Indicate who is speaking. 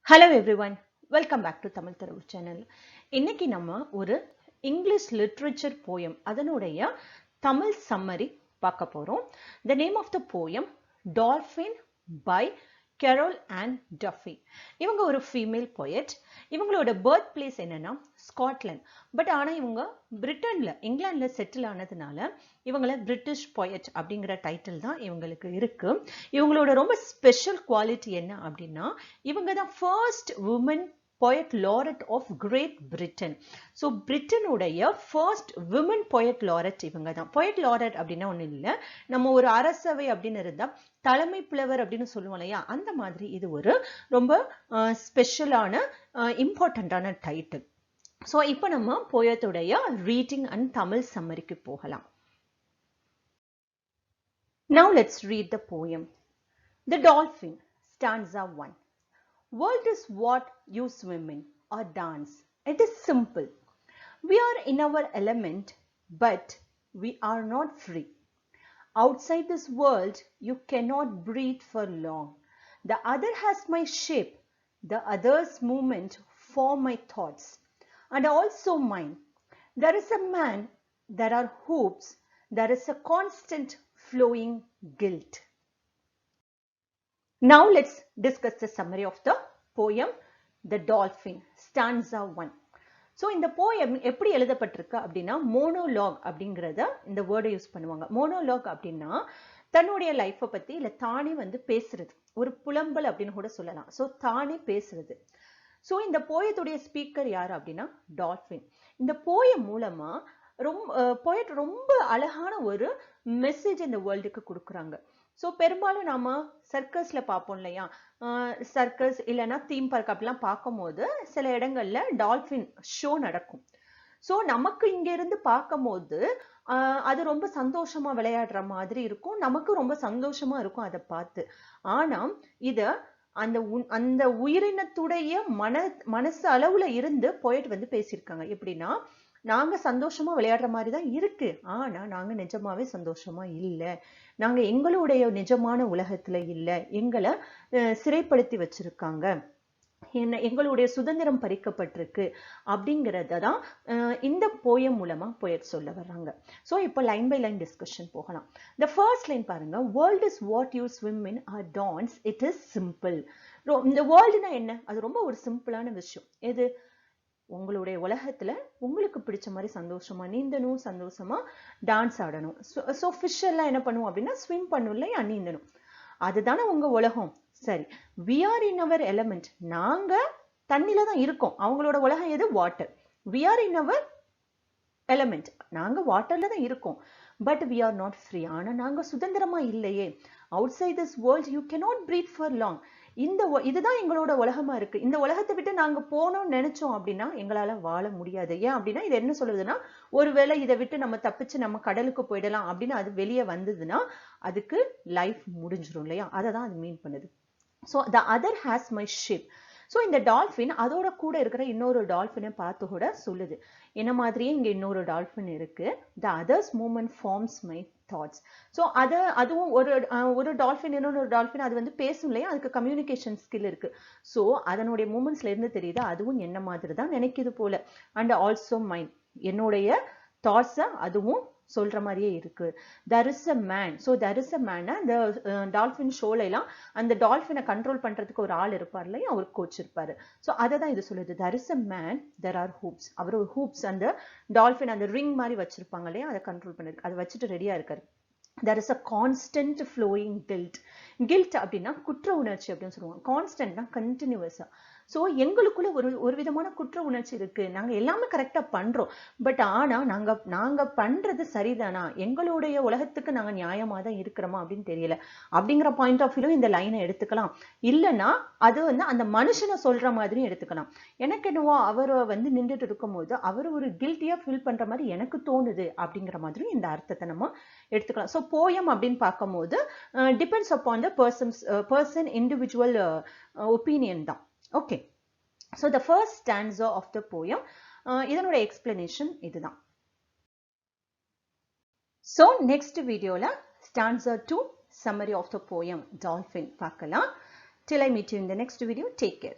Speaker 1: Hello everyone, welcome back to Tamil Taravu channel. இன்னைக்கு நம்ம ஒரு இங்கிலீஷ் லிட்ரேச்சர் போயம் அதனுடைய தமிழ் சம்மரி பார்க்க போறோம். The name of the poem Dolphin by Carol Ann Duffy. இவங்க ஒரு ஃபீமேல் poet. இவங்களோட பர்த் பிளேஸ் என்னன்னா ஸ்காட்லாந்து. பட் ஆனா இவங்க பிரிட்டன்ல இங்கிலாந்துல செட்டில் ஆனதுனால இவங்கள பிரிட்டிஷ் poet அப்படிங்கிற டைட்டில் தான் இவங்களுக்கு இருக்கு. இவங்களோட ரொம்ப ஸ்பெஷல் குவாலிட்டி என்ன அப்படின்னா இவங்க தான் first woman poet laureate of Great Britain. So Britain உடைய first women poet laureate இவங்க தான். Poet laureate அப்படின்னா ஒன்றும் இல்லை, நம்ம ஒரு அரசவை அப்படின்னு இருந்தா தலைமை புலவர் அப்படின்னு சொல்லுவோம் இல்லையா, அந்த மாதிரி இது ஒரு ரொம்ப ஸ்பெஷலான இம்பார்ட்டண்டான டைட்டில். ஸோ இப்போ நம்ம போயத்துடைய ரீடிங் அண்ட் தமிழ் சம்மரிக்கு போகலாம். Now let's read the poem. The Dolphin, stanza 1. World is what you swim in or dance. It is simple. We are in our element, but we are not free. Outside this world, you cannot breathe for long. The other has my shape, the other's movement form my thoughts, and also mine. There is a man, there are hopes, there is a constant flowing guilt. Now let's discuss the summary of the poem The Dolphin, stanza 1. So இந்த poem எப்படி எழுதப்பட்டிருக்கு அப்படின்னா monologue அப்படிங்கிறத இந்த வேர்டை use பண்ணுவாங்க. Monologue அப்படின்னா தன்னுடைய லைஃப்பை பற்றி இல்லை தானே வந்து பேசுறது, ஒரு புலம்பல் அப்படின்னு கூட சொல்லலாம். ஸோ தானே பேசுறது. ஸோ இந்த போயத்துடைய ஸ்பீக்கர் யார் அப்படின்னா டால்ஃபின். இந்த போயம் மூலமா போயட் ரொம்ப அழகான ஒரு மெசேஜ் இந்த வேர்ல்டுக்கு கொடுக்குறாங்க. ஸோ பெரும்பாலும் நாம சர்க்கஸ்ல பார்ப்போம் இல்லையா, சர்க்கஸ் இல்லைன்னா தீம் பார்க் அப்படிலாம் பார்க்கும்போது சில இடங்கள்ல டால்ஃபின் ஷோ நடக்கும். ஸோ நமக்கு இங்க இருந்து பார்க்கும்போது அது ரொம்ப சந்தோஷமா விளையாடுற மாதிரி இருக்கும், நமக்கு ரொம்ப சந்தோஷமா இருக்கும் அதை பார்த்து. ஆனா இத அந்த உயிரினத்துடைய மனசு அளவுல இருந்து போயிட்டு வந்து பேசியிருக்காங்க. எப்படின்னா, நாங்க சந்தோஷமா விளையாடுற மாதிரி தான் இருக்கு, ஆனா நாங்க நிஜமாவே சந்தோஷமா இல்லை, நாங்க எங்களுடைய நிஜமான உலகத்துல இல்லை, எங்களை சிறைப்படுத்தி வச்சிருக்காங்க, எங்களுடைய சுதந்திரம் பறிக்கப்பட்டிருக்கு அப்படிங்கிறத தான் இந்த போயம் மூலமா போயட் சொல்ல வர்றாங்க. ஸோ இப்போ லைன் பை லைன் டிஸ்கஷன் போகலாம். த ஃபர்ஸ்ட் லைன் பாருங்க, world is what you swim in or dance, it is simple. இந்த வேர்ல்டுனா என்ன, அது ரொம்ப ஒரு சிம்பிளான விஷயம். எது, உங்களுடைய உலகத்துல உங்களுக்கு பிடிச்ச மாதிரி சந்தோஷமா நீந்தணும், சந்தோஷமா டான்ஸ் ஆடணும். ஸோ ஃபிஷ் எல்லாம் என்ன பண்ணுவோம் அப்படின்னா ஸ்விம் பண்ணும் இல்லையா, நீந்தணும், அதுதானே உங்க உலகம். சரி, we are in our element, நாங்க தண்ணில தான் இருக்கோம், அவங்களோட உலகம் எது, water. we are in our element, நாங்க வாட்டர்ல தான் இருக்கோம். but we are not free, ஆனா நாங்க சுதந்திரமா இல்லையே. outside this world you cannot breathe for long. இதுதான் எங்களோட உலகமா இருக்கு, இந்த உலகத்தை விட்டு நாங்க போனோம்னு நினைச்சோம் அப்படின்னா எங்களால வாழ முடியாது. ஏன் அப்படின்னா இது என்ன சொல்லுதுன்னா, ஒருவேளை இதை விட்டு நம்ம தப்பிச்சு நம்ம கடலுக்கு போயிடலாம் அப்படின்னு அது வெளியே வந்ததுன்னா அதுக்கு லைஃப் முடிஞ்சிடும் இல்லையா, அதை தான் அது மீன் பண்ணுது. So the other has my ship. So இந்த டால்ஃபின் அதோட கூட இருக்கிற இன்னொரு டால்ஃபினை பார்த்து கூட சொல்லுது, என்ன மாதிரியே இங்க இன்னொரு டால்ஃபின் இருக்கு. the others movement forms my thoughts. So அதுவும் ஒரு டால்ஃபின் இன்னொரு டால்ஃபின் அது வந்து பேசும் இல்லையா, அதுக்கு கம்யூனிகேஷன் ஸ்கில் இருக்கு. ஸோ அதனுடைய மூமெண்ட்ஸ்ல இருந்து தெரியுது அதுவும் என்ன மாதிரி தான் நினைக்குது போல. அண்ட் ஆல்சோ மைண்ட், என்னுடைய தாட்ஸை அதுவும் சொல்ற மாதிரியே இருக்கு. there is a man. so there is a man, அந்த டால்ஃபின் ஷோல எல்லாம் அந்த டால்ஃபினை கண்ட்ரோல் பண்றதுக்கு ஒரு ஆள் இருப்பார் இல்லையா, ஒரு கோச் இருப்பாரு. ஸோ அதை தான் இது சொல்லுது, there is a man, there are hoops. அவர் ஒரு ஹூப்ஸ், அந்த டால்ஃபின் அந்த ரிங் மாதிரி வச்சிருப்பாங்க இல்லையா, அதை கண்ட்ரோல் பண்ணிருக்கு, அதை வச்சுட்டு ரெடியா இருக்காரு. there is a constant flowing guilt. guilt அப்படின்னா குற்ற உணர்ச்சி அப்படின்னு சொல்லுவாங்க, கான்ஸ்டன்ட்னா கண்டினியூஸா. ஸோ எங்களுக்குள்ள ஒரு விதமான குற்ற உணர்ச்சி இருக்கு, நாங்க எல்லாமே கரெக்டா பண்றோம், பட் ஆனா நாங்க பண்றது சரிதானா, எங்களுடைய உலகத்துக்கு நாங்க நியாயமா தான் இருக்கிறோமா அப்படின்னு தெரியல அப்படிங்கிற பாயிண்ட் ஆஃப் வியூ இந்த லைனை எடுத்துக்கலாம். இல்லைன்னா அது வந்து அந்த மனுஷனை சொல்ற மாதிரியும் எடுத்துக்கலாம். எனக்கு என்னவோ அவர் வந்து நின்றுட்டு இருக்கும் போது அவர் ஒரு கில்ட்டியா ஃபீல் பண்ற மாதிரி எனக்கு தோணுது அப்படிங்கிற மாதிரி இந்த அர்த்தத்தை நம்ம எடுத்துக்கலாம். ஸோ போயம் அப்படின்னு பார்க்கும்போது depends upon the person individual opinion தான். Okay, so the first stanza of the poem, இதனோட எக்ஸ்பிளனேஷன் இதுதான். ஸோ நெக்ஸ்ட் வீடியோல stanza 2 summary of the poem Dolphin பார்க்கலாம். Till I meet you in the next video, take care.